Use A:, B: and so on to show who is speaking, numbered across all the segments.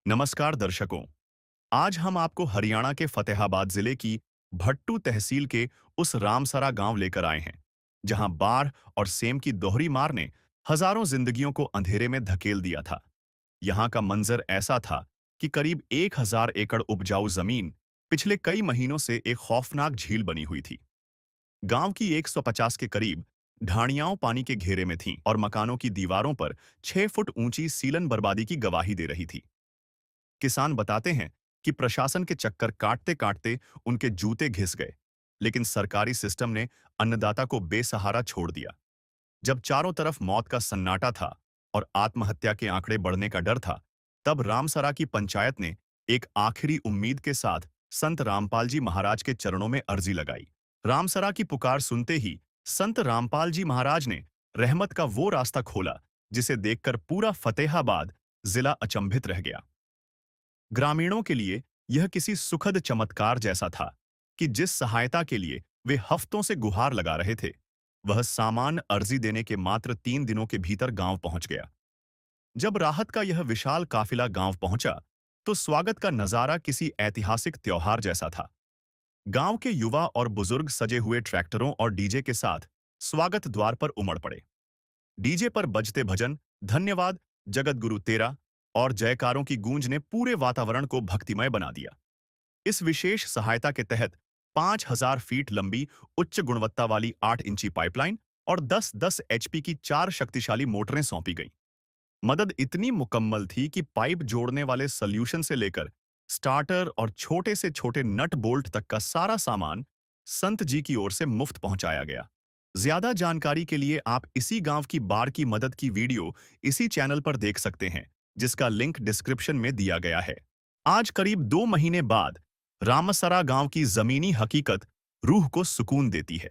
A: नमस्कार दर्शकों। आज हम आपको हरियाणा के फतेहाबाद जिले की भट्टू तहसील के उस रामसरा गांव लेकर आए हैं, जहां बाढ़ और सेम की दोहरी मार ने हजारों जिंदगियों को अंधेरे में धकेल दिया था। यहां का मंजर ऐसा था कि करीब 1000 एकड़ उपजाऊ जमीन पिछले कई महीनों से एक खौफनाक झील बनी हुई थी। गांव की 150 के करीब ढाणियां पानी के घेरे में थीं और मकानों की दीवारों पर 6 फुट ऊंची सीलन बर्बादी की गवाही दे रही थी। किसान बताते हैं कि प्रशासन के चक्कर काटते काटते उनके जूते घिस गए, लेकिन सरकारी सिस्टम ने अन्नदाता को बेसहारा छोड़ दिया। जब चारों तरफ मौत का सन्नाटा था और आत्महत्या के आंकड़े बढ़ने का डर था, तब रामसरा की पंचायत ने एक आखिरी उम्मीद के साथ संत रामपाल जी महाराज के चरणों में अर्जी लगाई। रामसरा की पुकार सुनते ही संत रामपाल जी महाराज ने रहमत का वो रास्ता खोला जिसे देखकर पूरा फतेहाबाद जिला अचंभित रह गया। ग्रामीणों के लिए यह किसी सुखद चमत्कार जैसा था कि जिस सहायता के लिए वे हफ्तों से गुहार लगा रहे थे, वह सामान्य अर्जी देने के मात्र 3 दिनों के भीतर गांव पहुंच गया। जब राहत का यह विशाल काफिला गांव पहुंचा, तो स्वागत का नजारा किसी ऐतिहासिक त्योहार जैसा था। गांव के युवा और बुजुर्ग सजे हुए ट्रैक्टरों और डीजे के साथ स्वागत द्वार पर उमड़ पड़े। डीजे पर बजते भजन, धन्यवाद, जगत गुरु तेरा और जयकारों की गूंज ने पूरे वातावरण को भक्तिमय बना दिया। इस विशेष सहायता के तहत 5000 फीट लंबी उच्च गुणवत्ता वाली 8 इंची पाइपलाइन और 10-10 एचपी की 4 शक्तिशाली मोटरें सौंपी गईं। मदद इतनी मुकम्मल थी कि पाइप जोड़ने वाले सॉल्यूशन से लेकर स्टार्टर और छोटे से छोटे नट बोल्ट तक का सारा सामान संत जी की ओर से मुफ्त पहुंचाया गया। ज्यादा जानकारी के लिए आप इसी गांव की बाढ़ की मदद की वीडियो इसी चैनल पर देख सकते हैं, जिसका लिंक डिस्क्रिप्शन में दिया गया है। आज करीब 2 महीने बाद रामसरा गांव की जमीनी हकीकत रूह को सुकून देती है।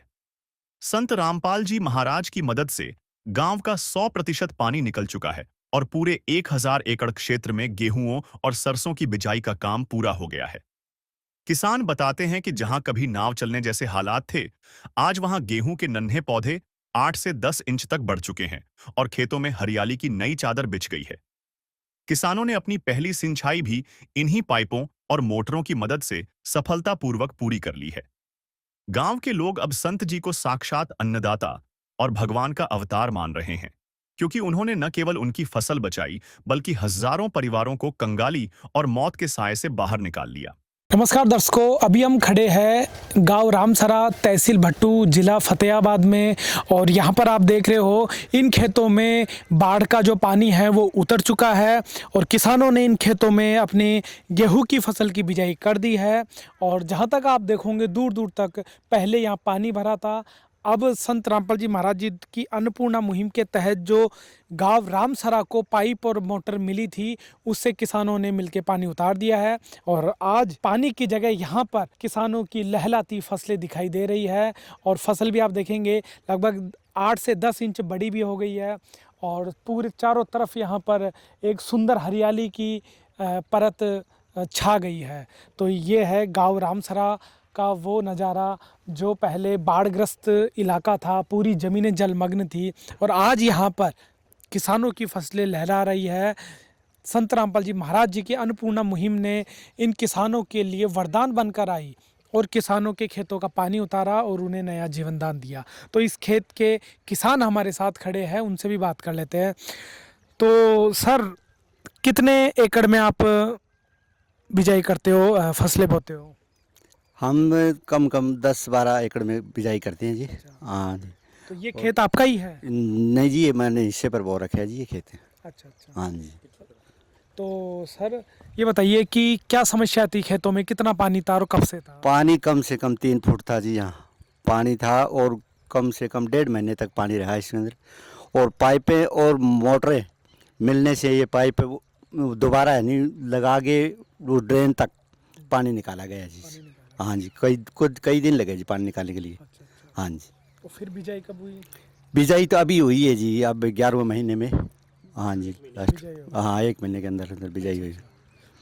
A: संत रामपाल जी महाराज की मदद से गांव का 100% पानी निकल चुका है और पूरे 1000 एकड़ क्षेत्र में गेहूंओं और सरसों की बिजाई का काम पूरा हो गया है। किसान बताते हैं कि जहां कभी नाव चलने जैसे हालात थे, आज वहां गेहूं के नन्हे पौधे 8 से 10 इंच तक बढ़ चुके हैं और खेतों में हरियाली की नई चादर बिछ गई है। किसानों ने अपनी पहली सिंचाई भी इन्हीं पाइपों और मोटरों की मदद से सफलतापूर्वक पूरी कर ली है। गांव के लोग अब संत जी को साक्षात अन्नदाता और भगवान का अवतार मान रहे हैं, क्योंकि उन्होंने न केवल उनकी फसल बचाई, बल्कि हजारों परिवारों को कंगाली और मौत के साए से बाहर निकाल लिया।
B: नमस्कार दर्शकों, अभी हम खड़े हैं गांव रामसरा, तहसील भट्टू, ज़िला फतेहाबाद में। और यहां पर आप देख रहे हो, इन खेतों में बाढ़ का जो पानी है वो उतर चुका है और किसानों ने इन खेतों में अपनी गेहूं की फसल की बिजाई कर दी है। और जहां तक आप देखोगे, दूर दूर तक पहले यहां पानी भरा था। अब संत रामपाल जी महाराज जी की अन्नपूर्णा मुहिम के तहत जो गांव रामसरा को पाइप और मोटर मिली थी, उससे किसानों ने मिलकर पानी उतार दिया है। और आज पानी की जगह यहाँ पर किसानों की लहलाती फसलें दिखाई दे रही है। और फसल भी आप देखेंगे लगभग 8 से 10 इंच बड़ी भी हो गई है। और पूरे चारों तरफ यहाँ पर एक सुंदर हरियाली की परत छा गई है। तो ये है गांव रामसरा का वो नज़ारा जो पहले बाढ़ग्रस्त इलाका था, पूरी ज़मीनें जलमग्न थी और आज यहाँ पर किसानों की फसलें लहरा रही है। संत रामपाल जी महाराज जी की अन्नपूर्णा मुहिम ने इन किसानों के लिए वरदान बनकर आई और किसानों के खेतों का पानी उतारा और उन्हें नया जीवन दान दिया। तो इस खेत के किसान हमारे साथ खड़े हैं, उनसे भी बात कर लेते हैं। तो सर, कितने एकड़ में आप बिजाई करते हो, फसलें बोते हो?
C: हम कम कम 10-12 एकड़ में बिजाई करते हैं जी। हाँ जी।
B: तो ये खेत आपका ही है?
C: नहीं जी, ये मैंने हिस्से पर बो रखा है जी, ये खेत है।
B: अच्छा अच्छा।
C: हाँ जी।
B: तो सर, ये बताइए कि क्या समस्या थी खेतों में, कितना पानी था और कब से था?
C: पानी कम से कम 3 फुट था जी, यहाँ पानी था और कम से कम 1.5 महीने तक पानी रहा इसके अंदर। और पाइपें और मोटरें मिलने से ये पाइप दोबारा है नहीं लगा के वो ड्रेन तक पानी निकाला गया जी। हाँ जी, कई दिन लगे जी पानी निकालने के लिए।
B: अच्छा अच्छा।
C: हाँ जी।
B: तो फिर बिजाई कब हुई?
C: बिजाई तो अभी हुई है जी, अब 11वें महीने में। हाँ जी, लास्ट।
B: बिजाई हो गई।
C: हाँ, 1 महीने के अंदर अंदर बिजाई हुई।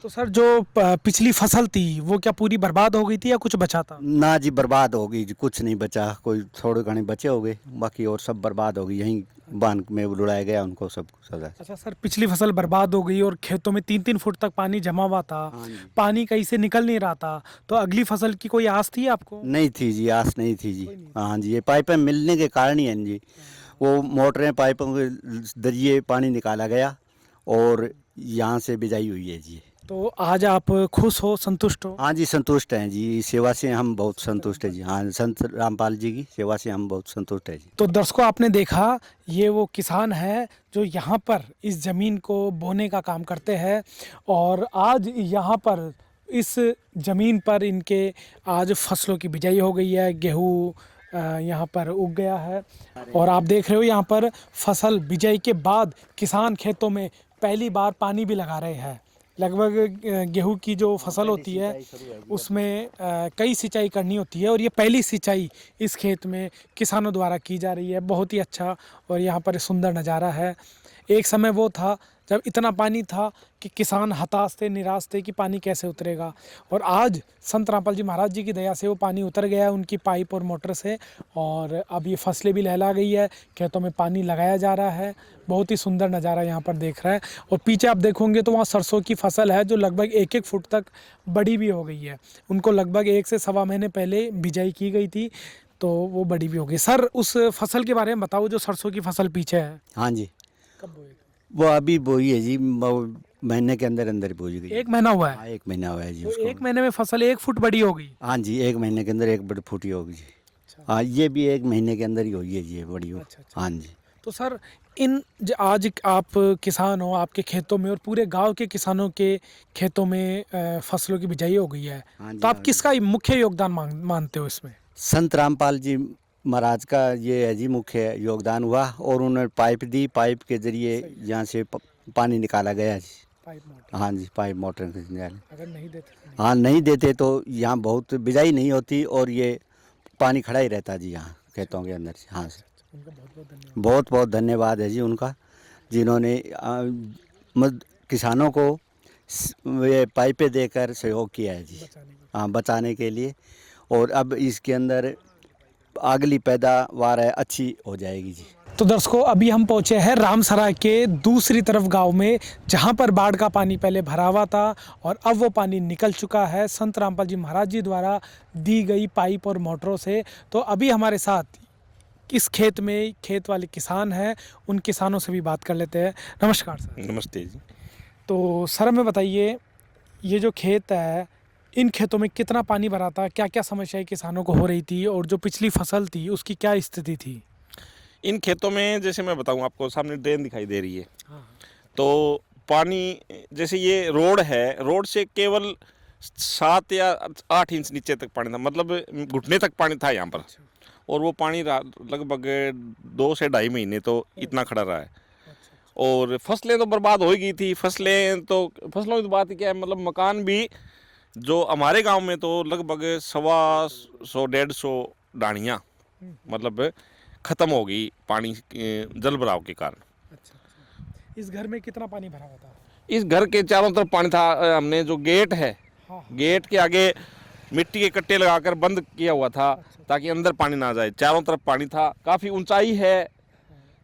B: तो सर जो पिछली फसल थी वो क्या पूरी बर्बाद हो गई थी या कुछ बचा था?
C: ना जी बर्बाद हो गई जी, कुछ नहीं बचा, कोई थोड़े घने बचे हो गए, बाकी और सब बर्बाद हो गई, यहीं बांध में उड़ाया गया उनको सब सजा।
B: अच्छा सर, पिछली फसल बर्बाद हो गई और खेतों में 3-3 फुट तक पानी जमा हुआ था,
C: हाँ जी।
B: पानी कहीं से निकल नहीं रहा था, तो अगली फसल की कोई आस थी आपको?
C: नहीं थी जी, आस नहीं थी जी।
B: कोई नहीं
C: हाँ जी, ये पाइपें मिलने के कारण ही है जी, वो मोटरें पाइपों के जरिए पानी निकाला गया और यहाँ से बिजाई हुई है जी।
B: तो आज आप खुश हो, संतुष्ट हो?
C: हाँ जी, संतुष्ट हैं जी, इस सेवा से हम बहुत संतुष्ट हैं जी। हाँ, संत रामपाल जी की सेवा से हम बहुत संतुष्ट हैं जी।
B: तो दर्शकों, आपने देखा ये वो किसान है जो यहाँ पर इस ज़मीन को बोने का काम करते हैं और आज यहाँ पर इस ज़मीन पर इनके आज फसलों की बिजाई हो गई है। गेहूँ यहाँ पर उग गया है और आप देख रहे हो यहाँ पर फसल बिजाई के बाद किसान खेतों में पहली बार पानी भी लगा रहे हैं। लगभग गेहूं की जो फसल होती है उसमें कई सिंचाई करनी होती है और ये पहली सिंचाई इस खेत में किसानों द्वारा की जा रही है। बहुत ही अच्छा और यहाँ पर सुंदर नज़ारा है। एक समय वो था जब इतना पानी था कि किसान हताश थे, निराश थे कि पानी कैसे उतरेगा, और आज संत रामपाल जी महाराज जी की दया से वो पानी उतर गया है उनकी पाइप और मोटर से और अब ये फसलें भी लहला गई है, खेतों में पानी लगाया जा रहा है। बहुत ही सुंदर नज़ारा यहाँ पर देख रहा है और पीछे आप देखोगे तो वहाँ सरसों की फसल है जो लगभग 1-1 फुट तक बड़ी भी हो गई है। उनको लगभग 1 से सवा महीने पहले बिजाई की गई थी तो वो बड़ी भी हो गई। सर, उस फसल के बारे में बताओ जो सरसों की फसल पीछे है,
C: हाँ जी,
B: कब बोई?
C: वो अभी बोई है जी, महीने के अंदर अंदर बोई गई।
B: 1 महीना हुआ है?
C: हाँ, 1 महीना हुआ है जी
B: तो
C: उसको।
B: 1 महीने में फसल 1 फुट बड़ी हो गई?
C: हाँ जी, 1 महीने के अंदर 1 बड़ी फूटी होगी जी। हाँ, ये भी 1 महीने के अंदर ही हुई है जी, ये बड़ी हो।
B: अच्छा।
C: हाँ जी।
B: तो सर, आज आप किसान हो, आपके खेतों में और पूरे गांव के किसानों के खेतों में फसलों की बिजाई हो गई है,
C: हाँ जी,
B: तो आप
C: हाँ जी।
B: किसका मुख्य योगदान मानते हो इसमें?
C: संत रामपाल जी महाराज का ये है जी मुख्य योगदान हुआ और उन्होंने पाइप दी, पाइप के जरिए यहाँ से पानी निकाला गया जी।
B: पाइप मोटर
C: हाँ जी, पाइप मोटर के जरिए।
B: अगर नहीं देते तो नहीं।
C: हाँ, नहीं देते तो यहाँ बहुत बिजाई नहीं होती और ये पानी खड़ा ही रहता जी यहाँ खेतों के अंदर से। हाँ,
B: उनका बहुत बहुत धन्यवाद।
C: बहुत बहुत धन्यवाद है जी उनका, जिन्होंने किसानों को ये पाइपें देकर सहयोग किया है जी।
B: बचाने की।
C: हाँ, बचाने के लिए, और अब इसके अंदर अगली पैदावार है अच्छी हो जाएगी जी।
B: तो दर्शकों, अभी हम पहुंचे हैं रामसरा के दूसरी तरफ गांव में, जहां पर बाढ़ का पानी पहले भरा हुआ था और अब वो पानी निकल चुका है संत रामपाल जी महाराज जी द्वारा दी गई पाइप और मोटरों से। तो अभी हमारे साथ इस खेत में खेत वाले किसान हैं, उन किसानों से भी बात कर लेते हैं। नमस्कार सर।
D: नमस्ते जी।
B: तो सर, हमें बताइए, ये जो खेत है, इन खेतों में कितना पानी भरा था, क्या क्या समस्याएं किसानों को हो रही थी और जो पिछली फसल थी उसकी क्या स्थिति थी?
D: इन खेतों में जैसे मैं बताऊं आपको, सामने ड्रेन दिखाई दे रही है,
B: हाँ।
D: तो पानी जैसे ये रोड है, रोड से केवल 7 या 8 इंच नीचे तक पानी था, मतलब घुटने तक पानी था यहाँ पर। और वो पानी लगभग 2 से 2.5 महीने तो इतना खड़ा रहा है। और फसलें तो बर्बाद हो ही गई थी। फसलों की तो बात ही क्या है, मतलब मकान भी जो हमारे गांव में तो लगभग 125-150 डाणियाँ मतलब ख़त्म हो गई पानी जल भराव के कारण।
B: अच्छा। इस घर में कितना पानी भरा हुआ था?
D: इस घर के चारों तरफ पानी था। हमने जो गेट है,
B: हाँ।
D: गेट के आगे मिट्टी के कट्टे लगाकर बंद किया हुआ था ताकि अंदर पानी ना जाए। चारों तरफ पानी था, काफ़ी ऊंचाई है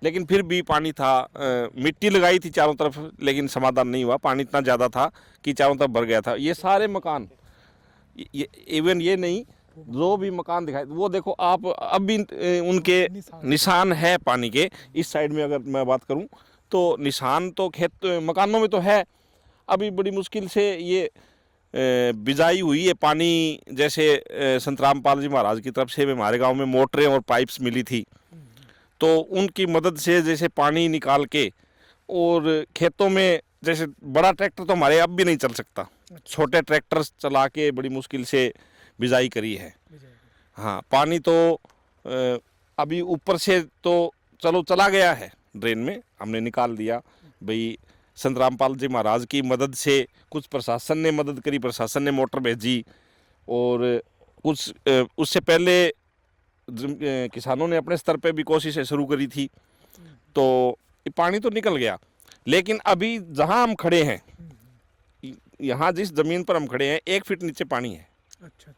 D: लेकिन फिर भी पानी था। मिट्टी लगाई थी चारों तरफ लेकिन समाधान नहीं हुआ, पानी इतना ज़्यादा था कि चारों तरफ भर गया था। ये सारे मकान, इवन ये नहीं, जो भी मकान दिखाए वो देखो आप, अब भी उनके निशान है पानी के। इस साइड में अगर मैं बात करूं तो निशान तो खेत मकानों में तो है। अभी बड़ी मुश्किल से ये बिजाई हुई है। पानी जैसे संत रामपाल जी महाराज की तरफ से हमारे गांव में मोटरें और पाइप्स मिली थी, तो उनकी मदद से जैसे पानी निकाल के और खेतों में, जैसे बड़ा ट्रैक्टर तो हमारे अब भी नहीं चल सकता, छोटे ट्रैक्टर चला के बड़ी मुश्किल से बिजाई करी है। हाँ, पानी तो अभी ऊपर से तो चलो चला गया है, ड्रेन में हमने निकाल दिया भाई। संत रामपाल जी महाराज की मदद से कुछ प्रशासन ने मदद करी, प्रशासन ने मोटर भेजी और कुछ उससे पहले किसानों ने अपने स्तर पे भी कोशिशें शुरू करी थी, तो पानी तो निकल गया। लेकिन अभी जहाँ हम खड़े हैं यहाँ जिस ज़मीन पर हम खड़े हैं 1 फीट नीचे पानी है।
B: अच्छा।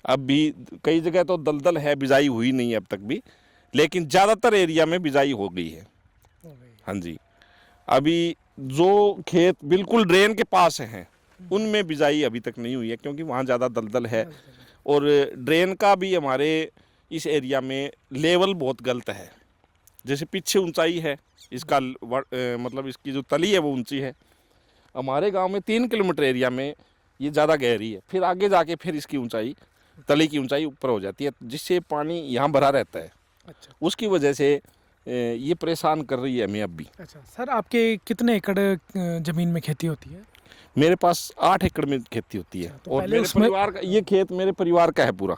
D: अब भी कई जगह तो दलदल है, बिजाई हुई नहीं है अब तक भी, लेकिन ज़्यादातर एरिया में बिजाई हो गई है। हाँ जी, अभी जो खेत बिल्कुल ड्रेन के पास हैं उनमें बिजाई अभी तक नहीं हुई है, क्योंकि वहाँ ज़्यादा दलदल है और ड्रेन का भी हमारे इस एरिया में लेवल बहुत गलत है। जैसे पीछे ऊंचाई है इसका मतलब इसकी जो तली है वो ऊंची है। हमारे गांव में 3 किलोमीटर एरिया में ये ज़्यादा गहरी है, फिर आगे जाके फिर इसकी ऊंचाई, तली की ऊंचाई ऊपर हो जाती है, जिससे पानी यहाँ भरा रहता है।
B: अच्छा।
D: उसकी वजह से ये परेशान कर रही है हमें अब भी।
B: अच्छा सर, आपके कितने एकड़ ज़मीन में खेती होती है?
D: मेरे पास 8 एकड़ में खेती होती है।
B: तो
D: और
B: पहले
D: मेरे
B: उसमें
D: परिवार का ये खेत मेरे परिवार का है पूरा,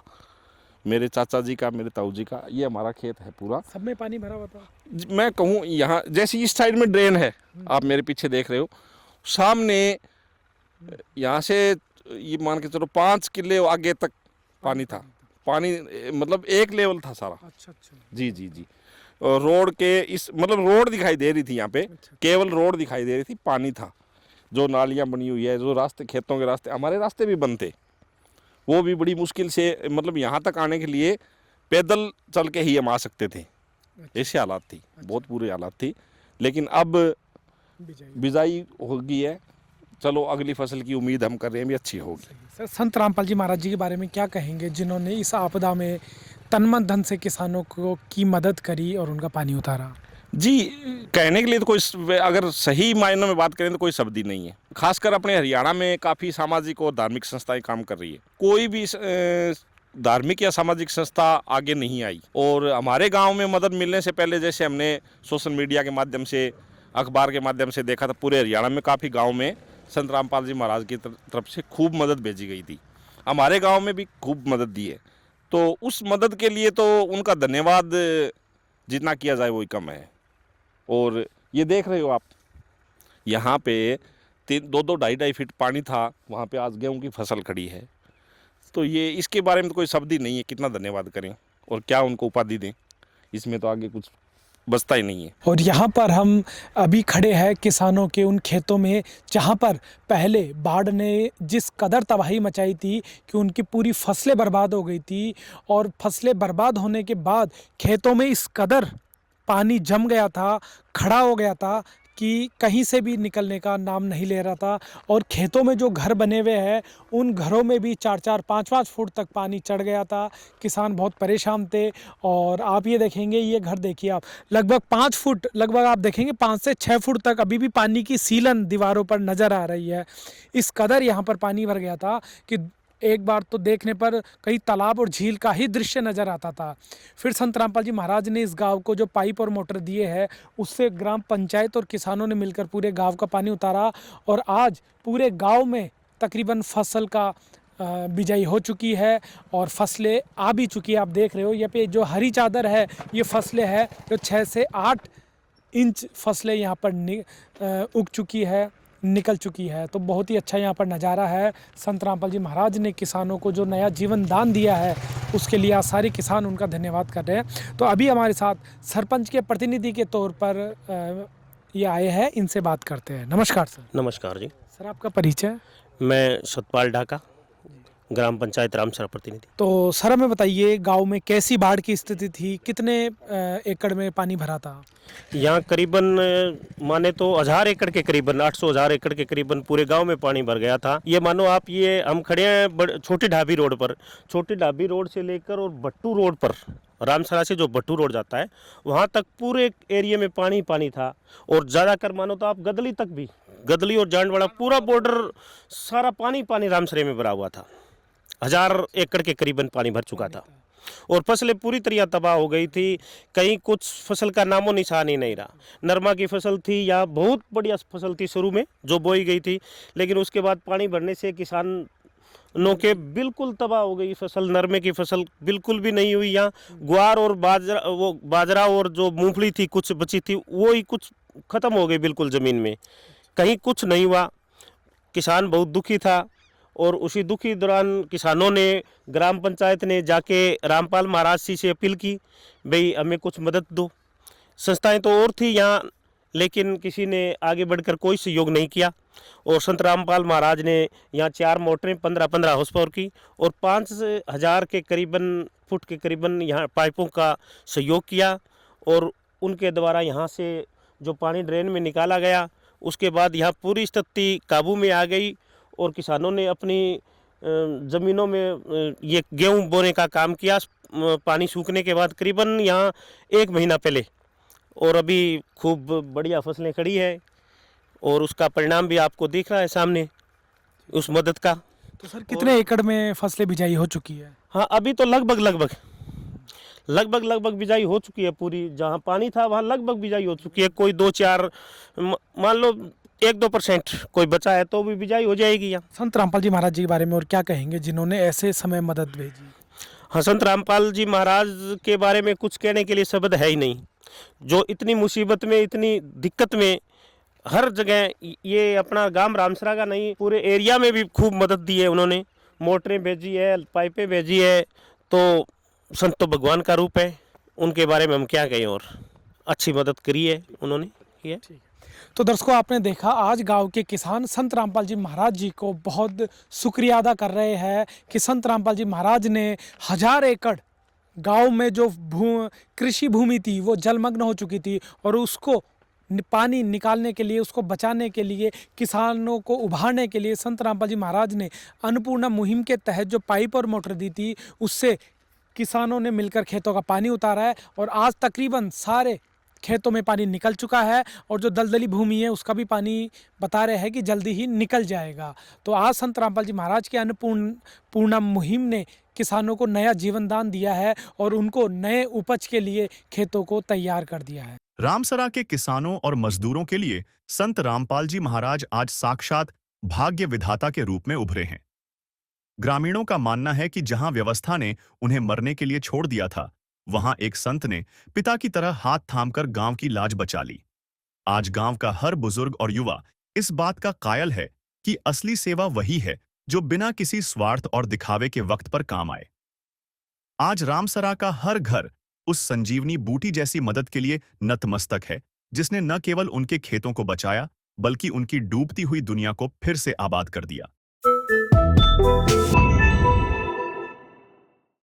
D: मेरे चाचा जी का, मेरे ताऊ जी का, ये हमारा खेत है पूरा।
B: सब में पानी भरा हुआ था?
D: मैं कहूँ यहाँ जैसे इस साइड में ड्रेन है, आप मेरे पीछे देख रहे हो, सामने यहाँ से ये मान के चलो 5 किले आगे तक पानी था। पानी मतलब एक लेवल था सारा।
B: अच्छा।
D: जी जी जी। और रोड के इस मतलब रोड दिखाई दे रही थी यहाँ पे,
B: अच्छा।
D: केवल रोड दिखाई दे रही थी, पानी था। जो नालियाँ बनी हुई है, जो रास्ते, खेतों के रास्ते, हमारे रास्ते भी बंद थे, वो भी बड़ी मुश्किल से, मतलब यहाँ तक आने के लिए पैदल चल के ही हम आ सकते थे। ऐसे हालात थी, बहुत बुरे हालात थी। लेकिन अब बिजाई हो गई है, चलो अगली फसल की उम्मीद हम कर रहे हैं भी अच्छी होगी।
B: सर, संत रामपाल जी महाराज जी के बारे में क्या कहेंगे, जिन्होंने इस आपदा में तन मन धन से किसानों को की मदद करी और उनका पानी उतारा?
D: जी, कहने के लिए तो कोई, अगर सही मायनों में बात करें तो कोई शब्द ही नहीं है। खासकर अपने हरियाणा में काफ़ी सामाजिक और धार्मिक संस्थाएं काम कर रही है, कोई भी धार्मिक या सामाजिक संस्था आगे नहीं आई। और हमारे गांव में मदद मिलने से पहले, जैसे हमने सोशल मीडिया के माध्यम से, अखबार के माध्यम से देखा था, पूरे हरियाणा में काफ़ी गाँव में संत रामपाल जी महाराज की तरफ से खूब मदद भेजी गई थी। हमारे गाँव में भी खूब मदद दी है, तो उस मदद के लिए तो उनका धन्यवाद जितना किया जाए वही कम है। और ये देख रहे हो आप, यहाँ पे 2-2, 2.5 फीट पानी था, वहाँ पे आज गेहूं की फसल खड़ी है। तो ये इसके बारे में तो कोई शब्द ही नहीं है, कितना धन्यवाद करें और क्या उनको उपाधि दें, इसमें तो आगे कुछ बचता ही नहीं है।
B: और यहाँ पर हम अभी खड़े हैं किसानों के उन खेतों में, जहाँ पर पहले बाढ़ ने जिस कदर तबाही मचाई थी कि उनकी पूरी फसलें बर्बाद हो गई थी, और फसलें बर्बाद होने के बाद खेतों में इस कदर पानी जम गया था, खड़ा हो गया था कि कहीं से भी निकलने का नाम नहीं ले रहा था। और खेतों में जो घर बने हुए हैं, उन घरों में भी 4-4, 5-5 फुट तक पानी चढ़ गया था। किसान बहुत परेशान थे। और आप ये देखेंगे, ये घर देखिए आप, लगभग 5 फुट, लगभग आप देखेंगे 5 से 6 फुट तक अभी भी पानी की सीलन दीवारों पर नज़र आ रही है। इस कदर यहाँ पर पानी भर गया था कि एक बार तो देखने पर कहीं तालाब और झील का ही दृश्य नज़र आता था। फिर संत रामपाल जी महाराज ने इस गांव को जो पाइप और मोटर दिए हैं, उससे ग्राम पंचायत और किसानों ने मिलकर पूरे गांव का पानी उतारा, और आज पूरे गांव में तकरीबन फसल का बिजाई हो चुकी है और फसलें आ भी चुकी है। आप देख रहे हो यहाँ पे जो हरी चादर है, ये फसलें हैं जो 6 से 8 इंच फसलें यहाँ पर उग चुकी है, निकल चुकी है। तो बहुत ही अच्छा यहाँ पर नज़ारा है। संत रामपाल जी महाराज ने किसानों को जो नया जीवन दान दिया है, उसके लिए आज सारे किसान उनका धन्यवाद कर रहे हैं। तो अभी हमारे साथ सरपंच के प्रतिनिधि के तौर पर ये आए हैं, इनसे बात करते हैं। नमस्कार सर।
E: नमस्कार जी।
B: सर, आपका परिचय?
E: मैं सतपाल ढाका, ग्राम पंचायत रामसरा प्रतिनिधि।
B: तो सर, हमें बताइए, गांव में कैसी बाढ़ की स्थिति थी, कितने एकड़ में पानी भरा था?
E: यहाँ करीबन माने तो 1000 एकड़ के करीबन, 800-1000 एकड़ के करीबन पूरे गांव में पानी भर गया था। ये मानो आप, ये हम खड़े हैं छोटी ढाबी रोड पर, छोटी ढाबी रोड से लेकर और भट्टू रोड पर, रामसरा से जो भट्टू रोड जाता है, वहाँ तक पूरे एरिया में पानी पानी था। और ज़्यादातर मानो तो आप गदली तक भी, गदली और जांडवाड़ा पूरा बॉर्डर सारा पानी पानी रामसरे में भरा हुआ था। 1000 एकड़ के करीबन पानी भर चुका था और फसलें पूरी तरह तबाह हो गई थी। कहीं कुछ फसल का नामो निशान ही नहीं रहा। नरमा की फसल थी या बहुत बढ़िया फसल थी शुरू में जो बोई गई थी, लेकिन उसके बाद पानी भरने से किसानों के बिल्कुल तबाह हो गई फसल। नरमे की फसल बिल्कुल भी नहीं हुई। यहाँ ग्वार और बाजरा और जो मूंगफली थी कुछ बची थी, वो ही कुछ खत्म हो गई बिल्कुल ज़मीन में, कहीं कुछ नहीं हुआ। किसान बहुत दुखी था और उसी दुखी दौरान किसानों ने, ग्राम पंचायत ने जाके रामपाल महाराज जी से अपील की, भाई हमें कुछ मदद दो। संस्थाएं तो और थी यहाँ, लेकिन किसी ने आगे बढ़कर कोई सहयोग नहीं किया। और संत रामपाल महाराज ने यहाँ 4 मोटरें 15-15 हॉर्स पावर की और 5,000 के करीबन फुट के करीबन यहाँ पाइपों का सहयोग किया और उनके द्वारा यहाँ से जो पानी ड्रेन में निकाला गया, उसके बाद यहाँ पूरी स्थिति काबू में आ गई और किसानों ने अपनी ज़मीनों में ये गेहूँ बोने का काम किया पानी सूखने के बाद करीबन यहाँ 1 महीना पहले। और अभी खूब बढ़िया फसलें खड़ी है और उसका परिणाम भी आपको दिख रहा है सामने उस मदद का।
B: तो सर कितने एकड़ में फसलें बिजाई हो चुकी है?
E: हाँ, अभी तो लगभग बिजाई हो चुकी है पूरी। जहाँ पानी था वहाँ लगभग बिजाई हो चुकी है। कोई 2-4 मान लो 1-2% कोई बचा है तो भी बिजाई हो जाएगी यहाँ।
B: संत रामपाल जी महाराज जी के बारे में और क्या कहेंगे जिन्होंने ऐसे समय मदद भेजी?
E: हाँ, संत रामपाल जी महाराज के बारे में कुछ कहने के लिए शब्द है ही नहीं। जो इतनी मुसीबत में, इतनी दिक्कत में हर जगह, ये अपना गांव रामसरा का नहीं पूरे एरिया में भी खूब मदद दी है उन्होंने। मोटरें भेजी है, पाइपें भेजी है, तो संत तो भगवान का रूप है, उनके बारे में हम क्या कहें। और अच्छी मदद करी है उन्होंने ये।
B: तो दर्शकों, आपने देखा आज गांव के किसान संत रामपाल जी महाराज जी को बहुत शुक्रिया अदा कर रहे हैं कि संत रामपाल जी महाराज ने 1000 एकड़ गांव में जो कृषि भूमि थी वो जलमग्न हो चुकी थी और उसको पानी निकालने के लिए, उसको बचाने के लिए, किसानों को उभारने के लिए संत रामपाल जी महाराज ने अन्नपूर्णा मुहिम के तहत जो पाइप और मोटर दी थी उससे किसानों ने मिलकर खेतों का पानी उतारा है और आज तकरीबन सारे खेतों में पानी निकल चुका है और जो दलदली भूमि है उसका भी पानी बता रहे हैं कि जल्दी ही निकल जाएगा। तो आज संत रामपाल जी महाराज के अन्नपूर्णा मुहिम ने किसानों को नया जीवन दान दिया है और उनको नए उपज के लिए खेतों को तैयार कर दिया है।
A: रामसरा के किसानों और मजदूरों के लिए संत रामपाल जी महाराज आज साक्षात भाग्य विधाता के रूप में उभरे हैं। ग्रामीणों का मानना है कि जहां व्यवस्था ने उन्हें मरने के लिए छोड़ दिया था, वहां एक संत ने पिता की तरह हाथ थामकर गांव की लाज बचा ली। आज गांव का हर बुजुर्ग और युवा इस बात का कायल है कि असली सेवा वही है जो बिना किसी स्वार्थ और दिखावे के वक्त पर काम आए। आज रामसरा का हर घर उस संजीवनी बूटी जैसी मदद के लिए नतमस्तक है, जिसने न केवल उनके खेतों को बचाया बल्कि उनकी डूबती हुई दुनिया को फिर से आबाद कर दिया।